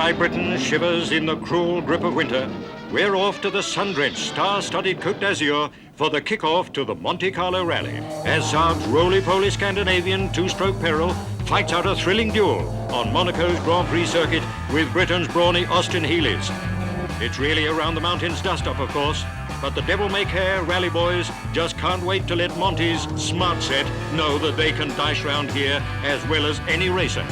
Sky Britain shivers in the cruel grip of winter, we're off to the sun-drenched, star-studded Côte d'Azur for the kick-off to the Monte Carlo Rally, as Saab's roly-poly Scandinavian two-stroke Peril fights out a thrilling duel on Monaco's Grand Prix circuit with Britain's brawny Austin Healey's. It's really around the mountains dust-up, of course, but the devil-may-care rally boys just can't wait to let Monty's smart set know that they can dice round here as well as any racer.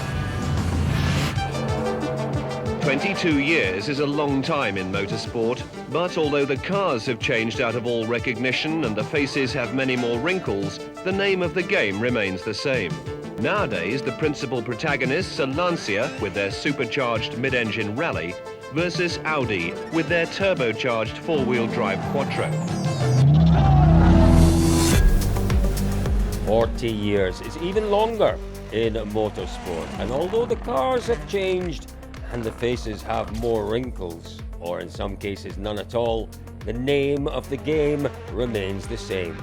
22 years is a long time in motorsport, but although the cars have changed out of all recognition and the faces have many more wrinkles, the name of the game remains the same. Nowadays, the principal protagonists are Lancia with their supercharged mid-engine rally versus Audi with their turbocharged four-wheel drive quattro. 40 years is even longer in motorsport, and although the cars have changed and the faces have more wrinkles, or in some cases none at all, the name of the game remains the same.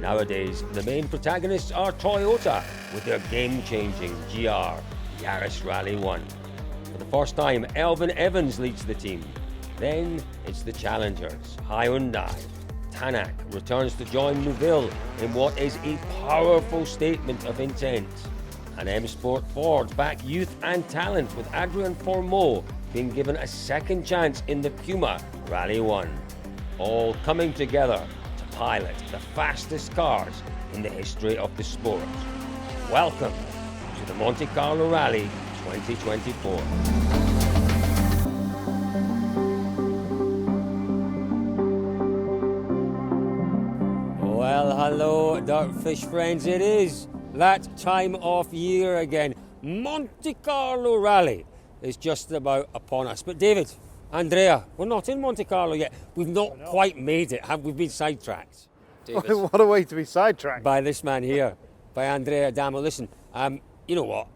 Nowadays, the main protagonists are Toyota with their game-changing GR Yaris Rally 1. For the first time, Elvin Evans leads the team. Then it's the challengers, Hyundai. Tanak returns to join Neuville in what is a powerful statement of intent. And M Sport Ford back youth and talent with Adrien Fourmeau being given a second chance in the Puma Rally 1. All coming together to pilot the fastest cars in the history of the sport. Welcome to the Monte Carlo Rally 2024. Well, hello, DirtFish friends. It is that time of year again. Monte Carlo Rally is just about upon us. But David, Andrea, we're not in Monte Carlo yet. We've not quite made it. We've been sidetracked. David, What a way to be sidetracked. by this man here, by Andrea Adamo. Listen, you know what?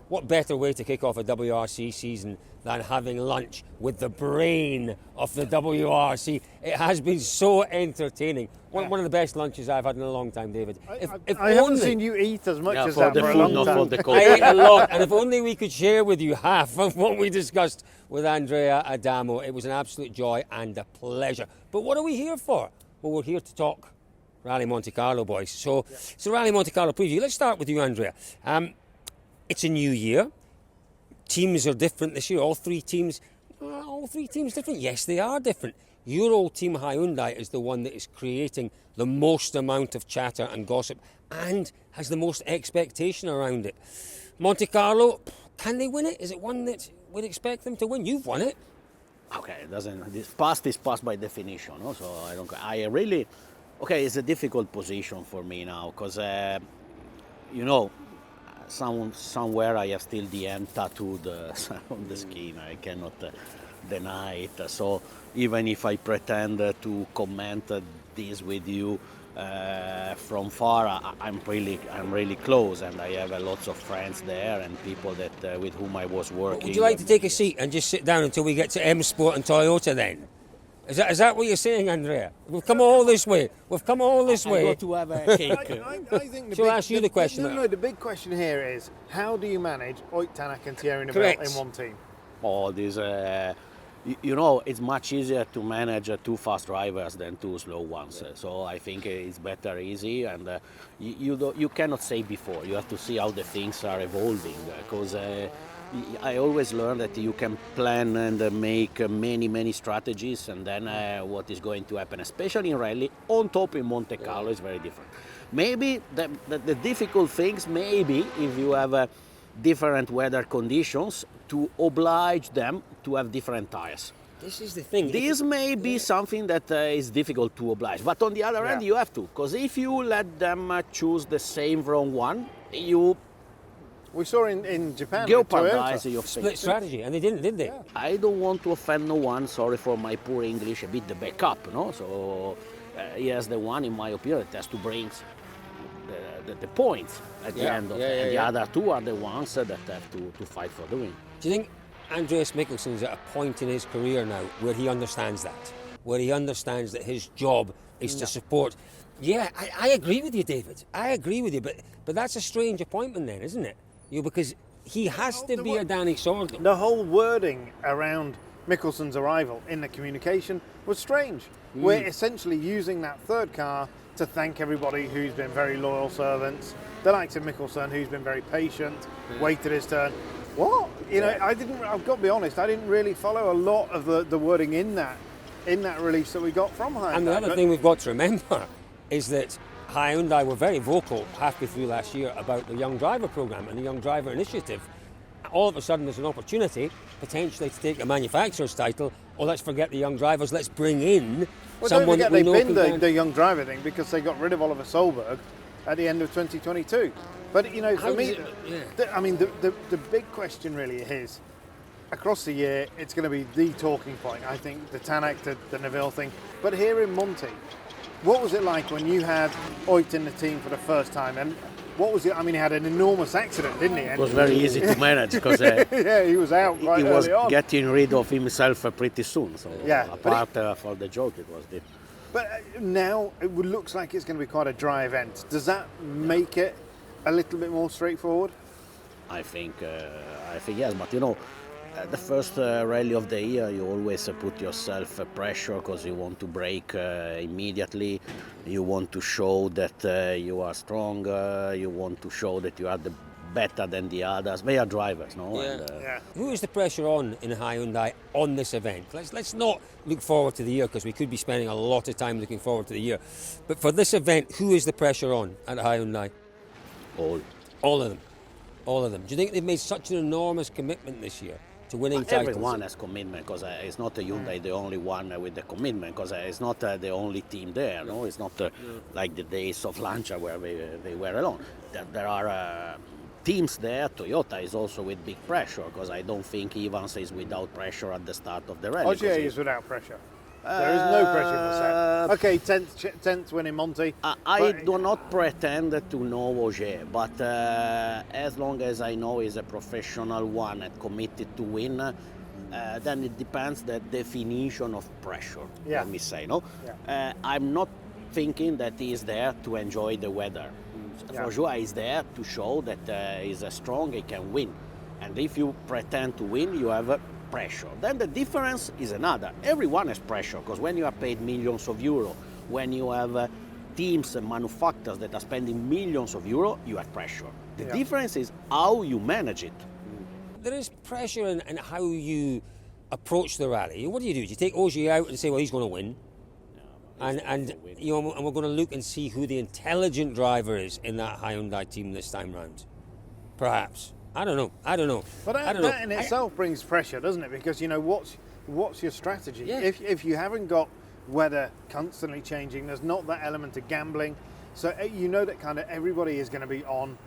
What better way to kick off a WRC season than having lunch with the brain of the WRC? It has been so entertaining. One of the best lunches I've had in a long time, David. I haven't seen you eat as much as that for a long time. I ate a lot, and if only we could share with you half of what we discussed with Andrea Adamo. It was an absolute joy and a pleasure. But what are we here for? Well, we're here to talk Rally Monte Carlo, boys. So Rally Monte Carlo preview. Let's start with you, Andrea. It's a new year. Teams are different this year. All three teams different? Yes, they are different. Your old team Hyundai is the one that is creating the most amount of chatter and gossip and has the most expectation around it. Monte Carlo, can they win it? Is it one that we'd expect them to win? You've won it. Okay, it doesn't. This past is past by definition. No? So I don't. I really. Okay, it's a difficult position for me now because somewhere I have still the M tattooed on the skin. I cannot deny it. So even if I pretend to comment this with you from far, I'm really close, and I have lots of friends there and people that with whom I was working. Would you like to take a seat and just sit down until we get to M Sport and Toyota then? Is that what you're saying, Andrea? We've come all this way. I go to have a cake. I think Shall I ask you the question? No, the big question here is, how do you manage Ott Tanak and Thierry Neuville in one team? Oh, this, it's much easier to manage two fast drivers than two slow ones. So I think it's better easy, and you cannot say before. You have to see how the things are evolving, because I always learn that you can plan and make many strategies, and then what is going to happen, especially in rally, on top in Monte Carlo, is very different. Maybe the difficult things, maybe if you have different weather conditions, to oblige them to have different tires. This is the thing. This may be something that is difficult to oblige, but on the other hand, you have to, because if you let them choose the same wrong one, we saw in Japan. Jeopardize your split strategy, and they didn't, did they? Yeah. I don't want to offend no one. Sorry for my poor English. A bit the backup, no. So he has the one, in my opinion, that has to bring the points at the end of it. And the other two are the ones that have to fight for the win. Do you think Andreas Mikkelsen's at a point in his career now where he understands that? Where he understands that his job is to support. Yeah, I agree with you, David. I agree with you, but that's a strange appointment then, isn't it? Because he has to be a Danny Sordo. The whole wording around Mickelson's arrival in the communication was strange. We're essentially using that third car to thank everybody who's been very loyal servants, the likes of Mickelson, who's been very patient, waited his turn. What? You know, I've got to be honest, I didn't really follow a lot of the wording in that release that we got from Hyundai. And the other thing we've got to remember is that Hyundai were very vocal halfway through last year about the Young Driver Programme and the Young Driver Initiative. All of a sudden there's an opportunity potentially to take a manufacturer's title, or let's forget the young drivers, let's bring in someone that we know they've can been the young driver thing because they got rid of Oliver Solberg at the end of 2022. But, you know, for me, the big question really is, across the year, it's going to be the talking point. I think the Tanak, the Neville thing. But here in Monte, what was it like when you had Oit in the team for the first time? And what was it? I mean, he had an enormous accident, didn't he? It was very easy to manage because yeah, he was out quite he was early on. getting rid of himself pretty soon. So Yeah, apart for the joke, it was the. But now it looks like it's going to be quite a dry event. Does that make it a little bit more straightforward? I think yes, but you know, the first rally of the year, you always put yourself pressure because you want to break immediately. You want to show that you are strong. You want to show that you are better than the others. They are drivers, no? Yeah. And, Who is the pressure on in Hyundai on this event? Let's not look forward to the year because we could be spending a lot of time looking forward to the year. But for this event, who is the pressure on at Hyundai? All of them. All of them. Do you think they've made such an enormous commitment this year to winning titles? Everyone has commitment because it's not Hyundai the only one with the commitment because it's not the only team there. No, it's not like the days of Lancia where they were alone. There are teams there. Toyota is also with big pressure because I don't think Evans is without pressure at the start of the rally. Ogier is without pressure. There is no pressure for Seb. Okay, 10th win in Monte. I do not pretend to know Ogier, but as long as I know he's a professional one and committed to win, then it depends the definition of pressure, let me say. No, I'm not thinking that he is there to enjoy the weather. For sure, he's there to show that he's strong, he can win. And if you pretend to win, you have pressure. Then the difference is another. Everyone has pressure because when you are paid millions of euro, when you have teams and manufacturers that are spending millions of euro, you have pressure. The difference is how you manage it. There is pressure in how you approach the rally. What do? Do you take Ogier out and say, well, he's going to win? And you know, and we're going to look and see who the intelligent driver is in that Hyundai team this time round. Perhaps. I don't know. But that in itself brings pressure, doesn't it? Because, you know, what's your strategy? Yeah. If you haven't got weather constantly changing, there's not that element of gambling. So you know that kind of everybody is going to be on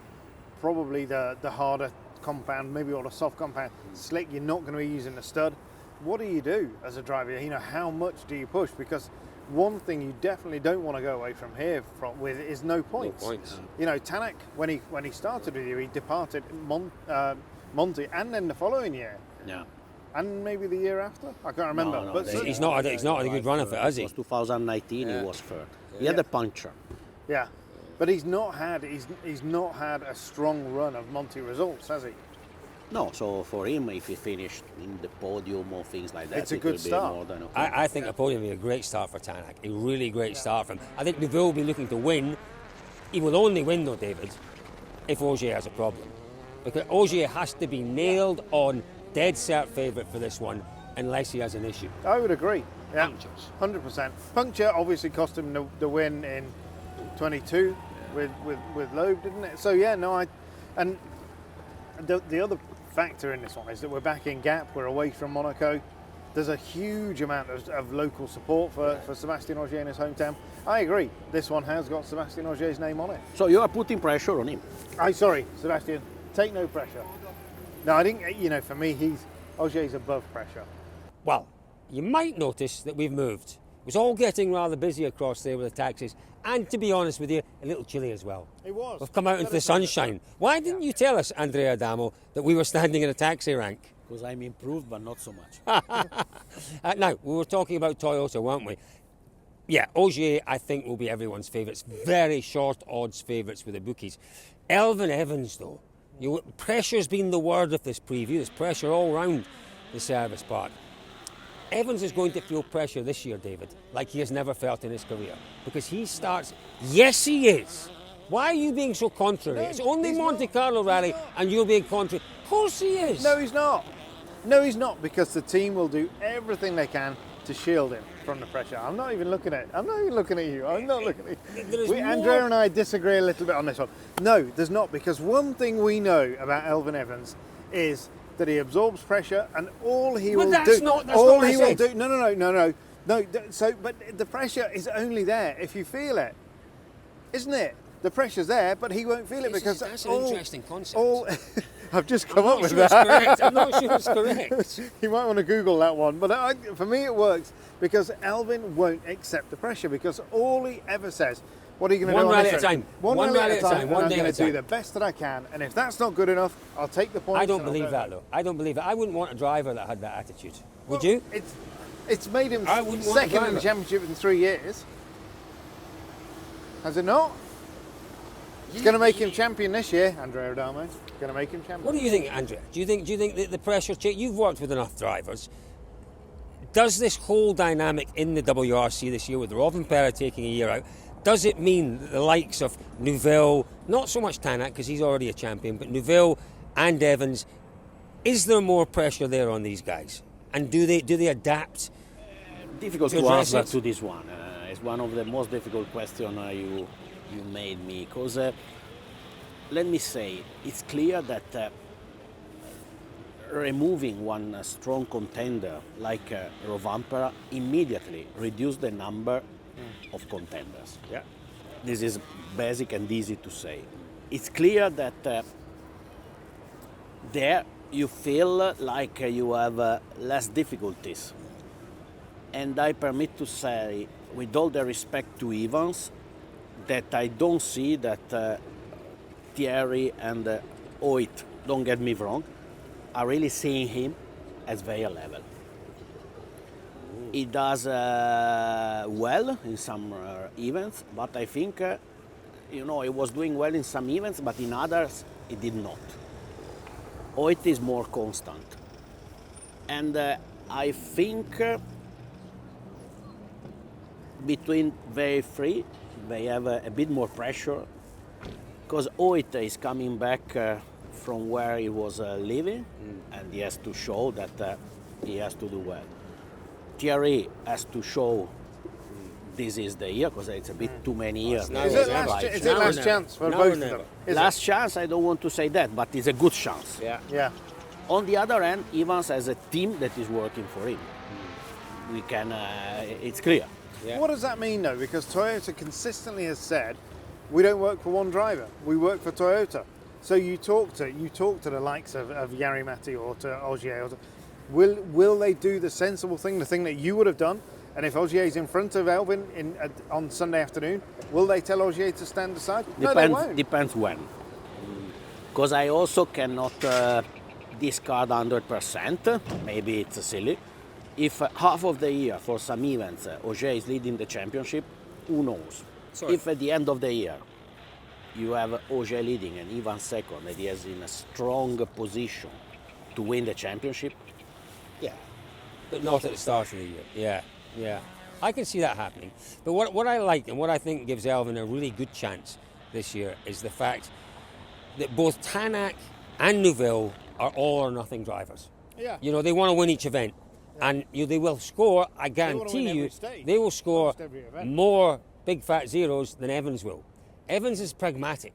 probably the harder compound, maybe or the soft compound. Slick, you're not going to be using the stud. What do you do as a driver? You know, how much do you push? Because one thing you definitely don't want to go away from here with is no points. No points. You know, Tanak, when he started with you, he departed Monte, and then the following year. Yeah. And maybe the year after. I can't remember. No, but he's not a good runner for it, has he? It was 2019. He was third. He had a puncture. Yeah, but he's not had a strong run of Monte results, has he? No, so for him, if he finished in the podium or things like that, It's a it good will be start. more than okay. I think a podium will be a great start for Tanak. A really great start for him. I think Neville will be looking to win. He will only win, though, David, if Ogier has a problem. Because Ogier has to be nailed on, dead cert favourite for this one, unless he has an issue. I would agree. Yeah, Punctures. 100%. Puncture obviously cost him the win in 22 with Loeb, didn't it? So yeah, no, and the other factor in this one is that we're back in Gap, we're away from Monaco. There's a huge amount of local support for Sébastien Ogier in his hometown. I agree, this one has got Sébastien Ogier's name on it. So you are putting pressure on him. Sorry, Sébastien, take no pressure. No, I think, you know, for me, Ogier's above pressure. Well, you might notice that we've moved. It was all getting rather busy across there with the taxis, and to be honest with you, a little chilly as well. It was. We've come out into the sunshine. Why didn't you tell us, Andrea Adamo, that we were standing in a taxi rank? Because I'm improved, but not so much. Now, we were talking about Toyota, weren't we? Yeah, Ogier, I think, will be everyone's favourites. Very short odds favourites with the bookies. Elvin Evans, though, Pressure's been the word of this preview. There's pressure all round the service park. Evans is going to feel pressure this year, David, like he has never felt in his career. Because he starts... Yes, he is. Why are you being so contrary? No, it's only he's Monte not. Carlo rally and you're being contrary. Of course he is. No, he's not. No, he's not, because the team will do everything they can to shield him from the pressure. I'm not even looking at you. I'm not looking at you. Andrea and I disagree a little bit on this one. No, there's not, because one thing we know about Elfyn Evans is that he absorbs pressure, and all he will do... No. But the pressure is only there if you feel it, isn't it? The pressure's there, but he won't feel it because that's an interesting concept. I've just come up with It's that. correct. I'm not sure it's correct. You might want to Google that one, but for me it works because Elfyn won't accept the pressure, because all he ever says, "What are you going to do?" One rally at a time. One rally at a time. One I'm day going at to a do time. the best that I can, and if that's not good enough, I'll take the points. I don't believe that, though. I don't believe it. I wouldn't want a driver that had that attitude. Would you? It's made him I wouldn't want a second in the driver. championship in 3 years. Has it not? It's going to make him champion this year, Andrea Adamo. It's going to make him champion. What do you think, Andrea? Do you think that the pressure change? You've worked with enough drivers. Does this whole dynamic in the WRC this year, with Robin Perra taking a year out, does it mean that the likes of Neuville, not so much Tanak because he's already a champion, but Neuville and Evans, is there more pressure there on these guys? And do they adapt? Difficult to to address answer it? to this one. It's one of the most difficult questions you made me, because let me say, it's clear that removing one strong contender like Rovanpera immediately reduced the number of contenders. Yeah. This is basic and easy to say. It's clear that there you feel like you have less difficulties. And I permit to say, with all the respect to Evans, that I don't see that Thierry and Oit, don't get me wrong, are really seeing him as very level. He does well in some events, but I think, he was doing well in some events, but in others he did not. Oit is more constant. And I think between very free, they have a bit more pressure, because Oit is coming back from where he was living, and he has to show that he has to do well. Thierry has to show this is the year, because it's a bit too many years. now Is or it never. last chance for Now both or of never. them? Is Last chance, I don't want to say that, but it's a good chance. Yeah. it? Yeah. On the other hand, Evans has a team that is working for him. We can, it's clear. Yeah. What does that mean, though? Because Toyota consistently has said, we don't work for one driver, we work for Toyota. So you talk to the likes of Jari-Matti or to Ogier. Will they do the sensible thing, the thing that you would have done? And if Ogier is in front of Elfyn on Sunday afternoon, will they tell Ogier to stand aside? No, they won't. Depends when. Because I also cannot discard 100%, maybe it's silly. If half of the year for some events Ogier is leading the championship, who knows? Sorry. If at the end of the year you have Ogier leading and Evans second, and he is in a strong position to win the championship, Yeah, but not at the start of the year. Yeah. I can see that happening. But what I like and what I think gives Elfyn a really good chance this year is the fact that both Tanak and Neuville are all or nothing drivers. Yeah. They want to win each event. And they will score, I guarantee win you, every stage, they will score almost every event. more big fat zeros than Evans will. Evans is pragmatic.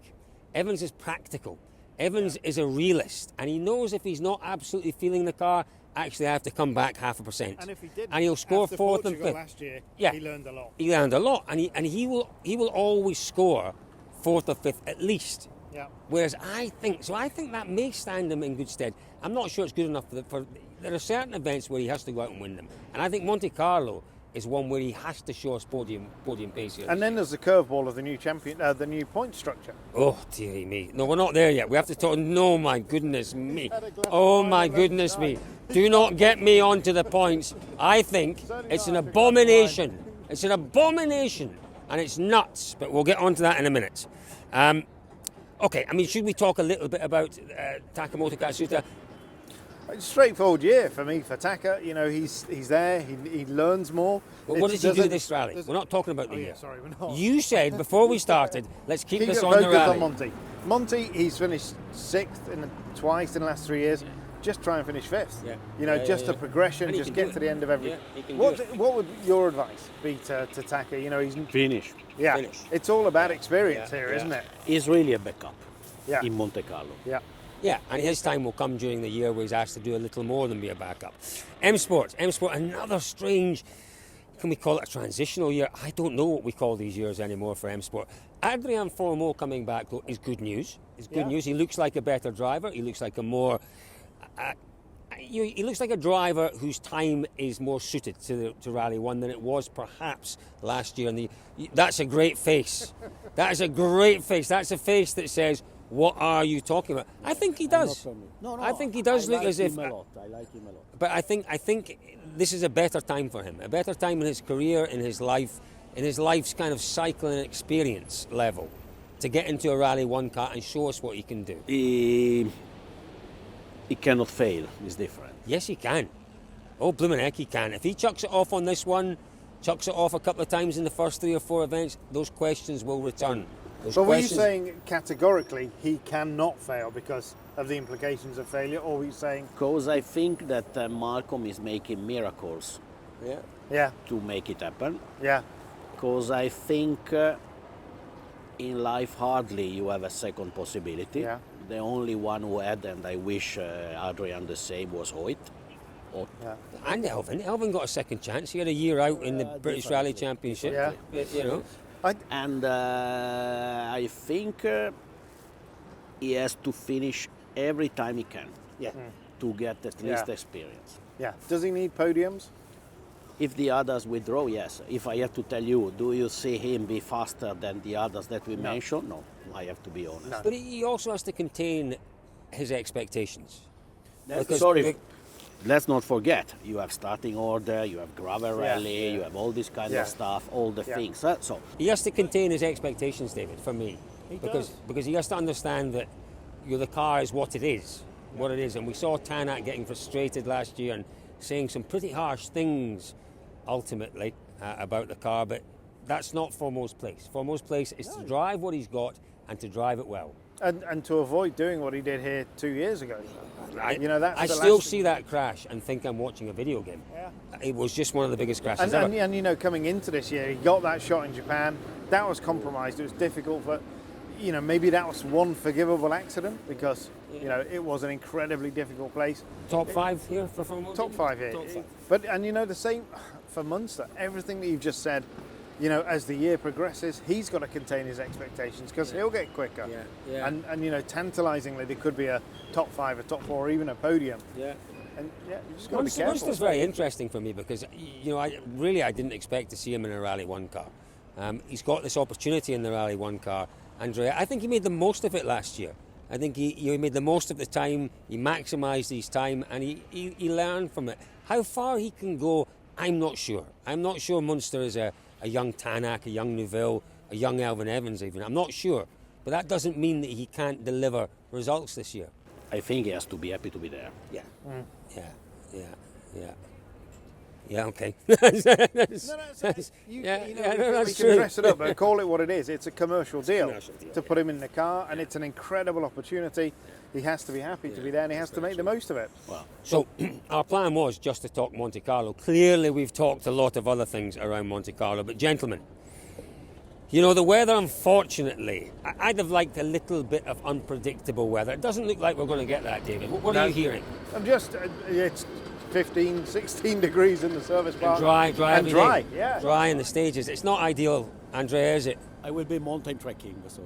Evans is practical. Evans is a realist. And he knows if he's not absolutely feeling the car, actually I have to come back 0.5%. And if he did, and he'll score after fourth and Portugal fifth. last year, Yeah. he learned a lot. He learned a lot. And he will always score fourth or fifth at least. Yeah. Whereas I think that may stand him in good stead. I'm not sure it's good enough for there are certain events where he has to go out and win them. And I think Monte Carlo is one where he has to show us podium pace here. And then there's the curveball of the new the new point structure. Oh, dearie me. No, we're not there yet. We have to talk. No, my goodness me. had a glass of Oh, wine my and goodness left me. side. Do not get me onto the points. I think it's an abomination. It's an abomination. And it's nuts. But we'll get onto that in a minute. Okay, I mean, should we talk a little bit about Takamoto Katsuta? It's a straightforward year for me, for Taka. You know, he's there, he learns more. Well, what did he do this rally? We're not talking about the year. Sorry, we're not. You said before we started, let's keep this it on the focused rally. on Monte. Monte, he's finished 6th twice in the last 3 years. Just try and finish 5th. Yeah. You know, just a progression, And he just can get do to it. the end of every. Yeah, he can do What would your advice be to Taka? You know, he's Finish. Finish. It's all about experience here, Yeah. not it? He's really a backup Yeah. in Monte Carlo. Yeah. Yeah, and his time will come during the year where he's asked to do a little more than be a backup. M Sport, another strange, can we call it a transitional year? I don't know what we call these years anymore for M Sport. Adrian Formeau coming back, though, is good news. It's good news. He looks like a better driver. He looks like a more... he looks like a driver whose time is more suited to Rally 1 than it was perhaps last year. And that's a great face. That is a great face. That's a face that says, what are you talking about? I think he does. No, I think he does look as if... I like him a lot. But I think this is a better time for him. A better time in his career, in his life, in his life's kind of cycling experience level to get into a Rally 1 car and show us what he can do. He cannot fail. It's different. Yes, he can. Oh, bloomin' heck, he can. If he chucks it off on this one, chucks it off a couple of times in the first 3 or 4 events, those questions will return. But were you saying categorically he cannot fail because of the implications of failure, or were you saying... Because I think that Malcolm is making miracles Yeah, to make it happen. yeah, Because I think in life hardly you have a second possibility. Yeah. The only one who had, and I wish Adrian the same, was Hoyt. yeah. And Elvin. Elvin got a second chance. He had a year out in the British different. Rally Championship. Yeah. You know. And I think he has to finish every time he can Yeah. to get at least Yeah. experience. Yeah. Does he need podiums? If the others withdraw, yes. If I have to tell you, do you see him be faster than the others that we mentioned? No, I have to be honest. No. But he also has to contain his expectations. Because- Sorry, let's not forget, you have starting order, you have gravel Yeah. rally, you have all this kind Yeah. of stuff, all the Yeah. things. So He has to contain his expectations, David, for me. Because he has to understand that the car is what it is. What it is. And we saw Tanak getting frustrated last year and saying some pretty harsh things ultimately about the car, but that's not Formeau's place. Formeau's place is to drive what he's got and to drive it well. And to avoid doing what he did here 2 years ago. You know, that's I the still last- see that crash and think I'm watching a video game. Yeah. It was just one of the biggest crashes ever. And you know, coming into this year, he got that shot in Japan. That was compromised. It was difficult, but you know, maybe that was one forgivable accident because you know it was an incredibly difficult place. Top 5 here for Formeau? Top 5 here. Top 5. But and you know the same for Munster. Everything that you've just said, you know, as the year progresses, he's got to contain his expectations because he'll get quicker. Yeah. And you know, tantalisingly, there could be a top 5, a top 4, or even a podium. Yeah. And yeah, you just got to be careful. Munster's very interesting for me because, you know, I didn't expect to see him in a Rally 1 car. He's got this opportunity in the Rally 1 car. Andrea, I think he made the most of it last year. I think he made the most of the time, he maximised his time, and he learned from it. How far he can go, I'm not sure. I'm not sure Munster is a young Tanak, a young Neuville, a young Elvin Evans even. I'm not sure. But that doesn't mean that he can't deliver results this year. I think he has to be happy to be there. Yeah. Mm. Yeah, okay. No, that's you yeah, know, we we that's can true. dress it up, but call it what it is. It's a commercial deal, commercial deal, to put him in the car, and it's an incredible opportunity. He has to be happy to be there, and he has to make the most of it. Well, So our plan was just to talk Monte Carlo. Clearly we've talked a lot of other things around Monte Carlo, but gentlemen, you know, the weather, unfortunately, I'd have liked a little bit of unpredictable weather. It doesn't look like we're going to get that, David. What are you hearing? I'm just, it's 15, 16 degrees in the service park. Dry And every dry, day. yeah. Dry in the stages. It's not ideal, Andrea, is it? I will be mountain trekking. So.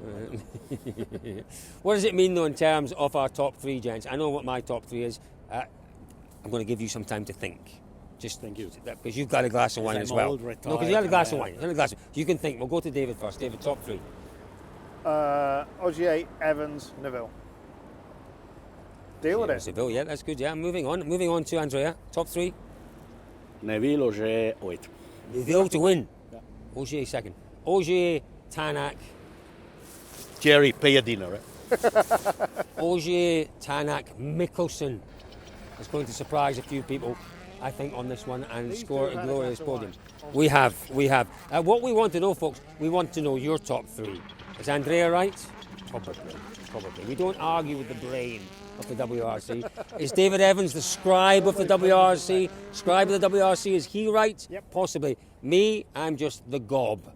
What does it mean, though, in terms of our top 3, gents? I know what my top 3 is. I'm going to give you some time to think. Just Thank you. Because you've got a glass of wine I'm as well. old, No, retired, because you had a glass of yeah. wine. You had a glass. You can think. We'll go to David first. David, top 3. Ogier, Evans, Neville. Deal with it. Seville, yeah, that's good. Yeah, moving on. Moving on to Andrea. Top 3. Neville, Ogier, Hoyt. Neville to win. Yeah. Ogier second. Ogier, Tanak. Jerry, pay a dinner. Ogier, Tanak, Mikkelsen is going to surprise a few people, I think, on this one and score a glorious podium. We have. What we want to know, folks, we want to know your top three. Is Andrea right? Probably. We don't argue with the brain of the WRC. Is David Evans the scribe of the WRC? Scribe of the WRC, is he right? Yep. Possibly. Me, I'm just the gob.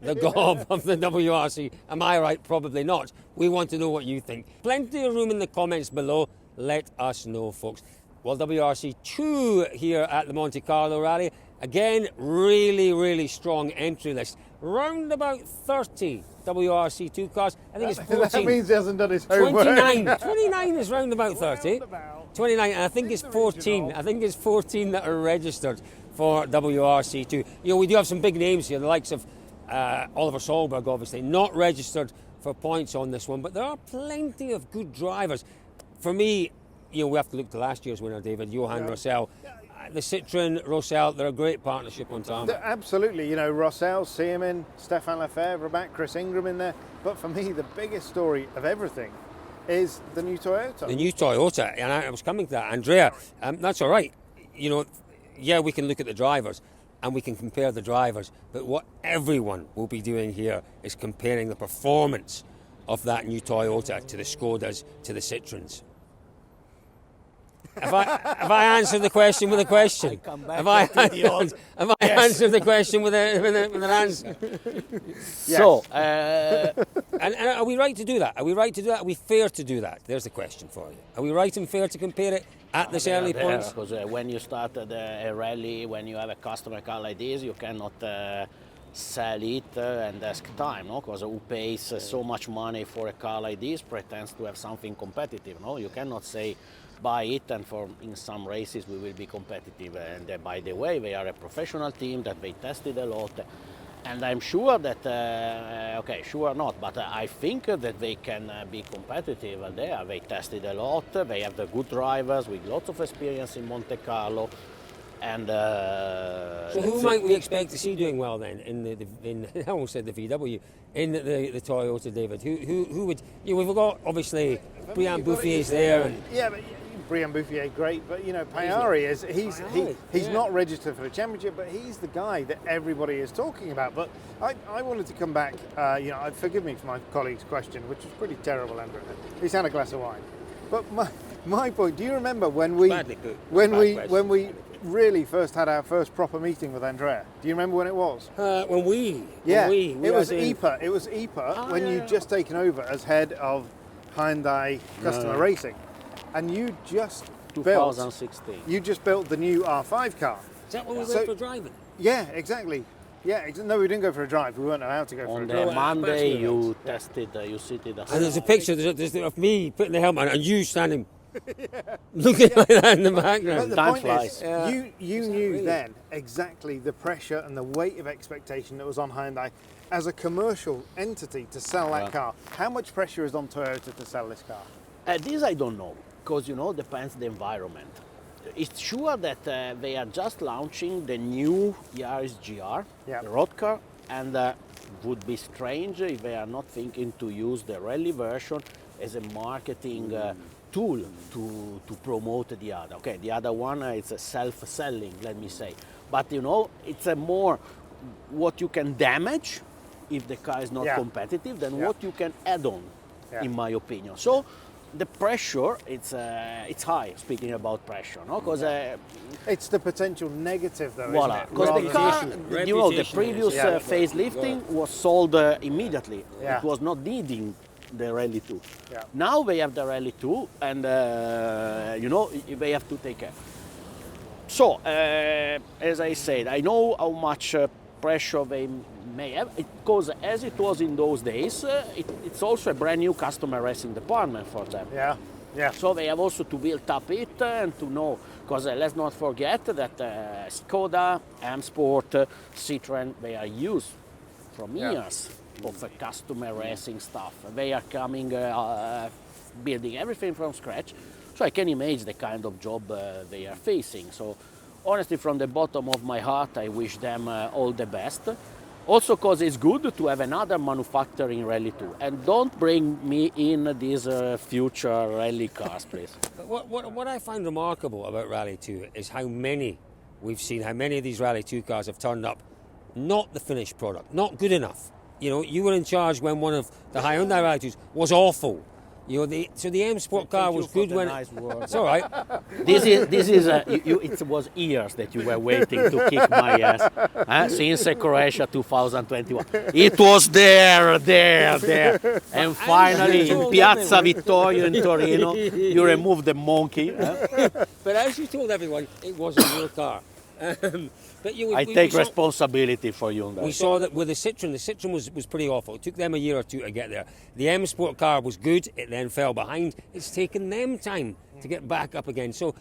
The gob of the WRC. Am I right? Probably not. We want to know what you think. Plenty of room in the comments below. Let us know, folks. Well, WRC 2 here at the Monte Carlo Rally. Again, really strong entry list. Round about 30 WRC 2 cars. I think it's 14. That means he hasn't done his homework. 29 is round about 30. 29, and I think it's 14. I think it's 14 that are registered for WRC 2. You know, we do have some big names here, the likes of Oliver Solberg, obviously, not registered for points on this one, but there are plenty of good drivers. For me, you know, we have to look to last year's winner, David, Johan Rossell. The Citroën, Rossell, they're a great partnership on tarmac. Absolutely, you know, Rossell, Seaman, Stefan Lefebvre back, Chris Ingram in there. But for me, the biggest story of everything is the new Toyota. The new Toyota, and I was coming to that. Andrea, that's all right. You know, yeah, we can look at the drivers and we can compare the drivers, but what everyone will be doing here is comparing the performance of that new Toyota to the Skodas, to the Citroëns. Have I answered the question with a question? Have I answered the question with an answer? Yes. So, and are we right to do that? Are we right to do that? Are we fair to do that? There's the question for you. Are we right and fair to compare it at this early point? Because when you start a rally, when you have a customer car like this, you cannot sell it and ask time, no? Because who pays so much money for a car like this pretends to have something competitive, no? You cannot say buy it and in some races we will be competitive. And by the way, they are a professional team that they tested a lot. And I'm sure that, sure not, but I think that they can be competitive there. They tested a lot, they have the good drivers with lots of experience in Monte Carlo. And so who might we expect to see doing well then in I almost said the VW, in the Toyota, David? Who would, you know, we've got obviously Brian Bouffier's there. And yeah, but Brian Bouffier, great, but you know, Payari he's not registered for the championship, but he's the guy that everybody is talking about. But I wanted to come back, you know, forgive me for my colleague's question, which was pretty terrible, Andrew. He's had a glass of wine. But my point, do you remember when we really first had our first proper meeting with Andrea? Do you remember when it was? It was EPA. It was EPA when you'd just taken over as head of Hyundai Customer Racing. And you just 2016. You just built the new R5 car. Is that when we went for driving? Yeah, exactly. Yeah, no, we didn't go for a drive. We weren't allowed to go for a drive. On Monday, you tested, you seated. And there's a picture of me putting the helmet on and you standing, looking like that in the background. But the Time point flies. is, you knew then exactly the pressure and the weight of expectation that was on Hyundai as a commercial entity to sell that car. How much pressure is on Toyota to sell this car? This I don't know, because you know, depends the environment. It's sure that they are just launching the new Yaris GR, the road car, and would be strange if they are not thinking to use the rally version as a marketing tool to promote the other. Okay, the other one is self-selling, let me say. But you know, it's a more what you can damage if the car is not competitive than what you can add on, in my opinion. So the pressure, it's high, speaking about pressure, no? Because it's the potential negative, though, voila. Because the car, you know, the previous facelifting was sold immediately. It was not needing the Rally 2. Now they have the Rally 2, and you know, they have to take care. So, as I said, I know how much pressure they may have, because as it was in those days, it's also a brand new customer racing department for them. So they have also to build up it and to know, because let's not forget that Skoda, M Sport, Citroën, they are used from years of customer racing stuff. They are coming, building everything from scratch. So I can imagine the kind of job they are facing. So honestly, from the bottom of my heart, I wish them all the best. Also because it's good to have another manufacturer in Rally 2. And don't bring me in these future rally cars, please. What I find remarkable about Rally 2 is how many we've seen, how many of these Rally 2 cars have turned up, not the finished product, not good enough. You know, you were in charge when one of the Hyundai Rally 2s was awful. You know, so the M Sport car was good when. Nice It's all right. It was years that you were waiting to kick my ass since Croatia 2021. It was there, and finally in Piazza Vittorio in Torino, you removed the monkey. But as you told everyone, it wasn't your car. But I take responsibility for Hyundai. We saw that with the Citroen was pretty awful. It took them a year or two to get there. The M Sport car was good, it then fell behind. It's taken them time to get back up again. So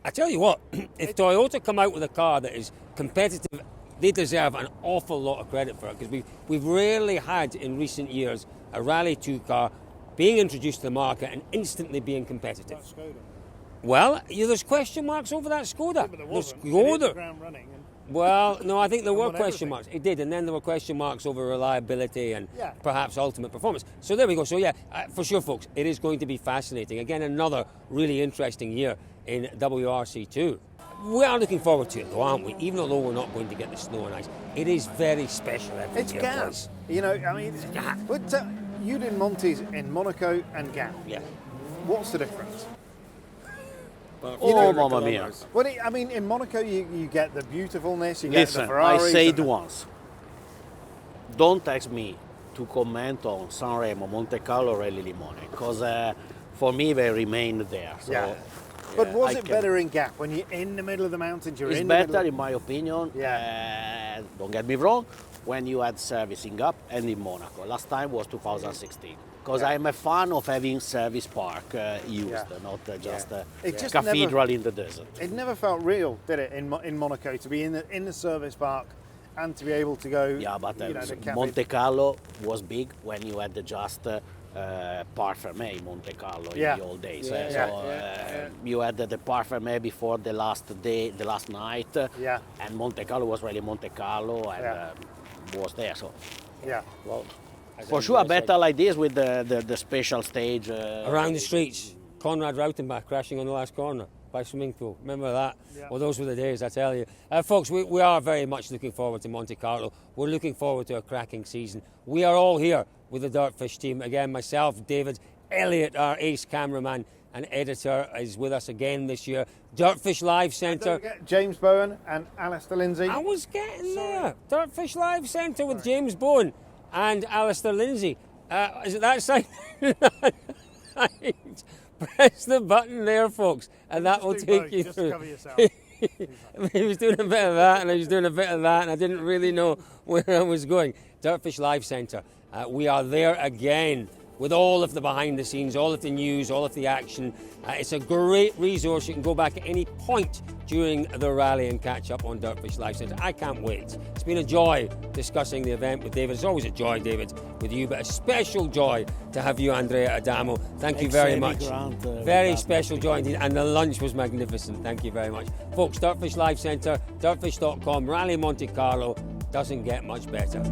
I tell you what, if Toyota come out with a car that is competitive, they deserve an awful lot of credit for it, because we've rarely had in recent years a Rally 2 car being introduced to the market and instantly being competitive. Well, there's question marks over that Skoda. Yeah, but there wasn't. It hit the ground running. Well, no, I think there were won question everything. marks. It did, and then there were question marks over reliability and perhaps ultimate performance. So there we go. So yeah, for sure, folks, it is going to be fascinating. Again, another really interesting year in WRC2. We are looking forward to it, though, aren't we? Even although we're not going to get the snow and ice, it is very special every It's year. gas. You know, I mean, but you did Montes in Monaco and Gap. Yeah. What's the difference? Oh, mamma mia. Well, I mean, in Monaco, you get the beautifulness, you get the Listen, I Ferraris. said once, don't ask me to comment on Sanremo, Monte Carlo, Rally Limone, because for me they remain there. So, Yeah. But was I it can- better in Gap when you're in the middle of the mountains? You're It's in the better, middle in my opinion, Yeah. don't get me wrong, when you had service in Gap and in Monaco. Last time was 2016. Because I'm a fan of having service park used, Yeah. not just a It just cathedral in the desert. It never felt real, did it, in Monaco, to be in the service park and to be able to go. Yeah, but you know, the cafe. Monte Carlo was big when you had just Parfumé in Monte Carlo Yeah. in the old days. Yeah. So you had the Parfumé before the last night, Yeah. and Monte Carlo was really Monte Carlo and was there. So Yeah. well, for sure, better like this with the special stage Around the streets, Conrad Rautenbach crashing on the last corner by swimming pool. Remember that? Yeah. Well, those were the days, I tell you. Folks, we are very much looking forward to Monte Carlo. We're looking forward to a cracking season. We are all here with the DirtFish team. Again, myself, David, Elliot, our ace cameraman and editor, is with us again this year. DirtFish Live Don't Centre. forget James Bowen and Alistair Lindsay. I was getting there. DirtFish Live Centre with James Bowen and Alistair Lindsay. Is it that side? Right. Press the button there, folks, and that will Just do take both, you just through. cover yourself. He was doing a bit of that, and I was doing a bit of that, and I didn't really know where I was going. DirtFish Live Centre. We are there again with all of the behind the scenes, all of the news, all of the action. It's a great resource. You can go back at any point during the rally and catch up on DirtFish Live Centre. I can't wait. It's been a joy discussing the event with David. It's always a joy, David, with you, but a special joy to have you, Andrea Adamo. Thank you very much. Very special joy indeed, and the lunch was magnificent. Thank you very much. Folks, DirtFish Live Centre, dirtfish.com, Rally Monte Carlo, doesn't get much better.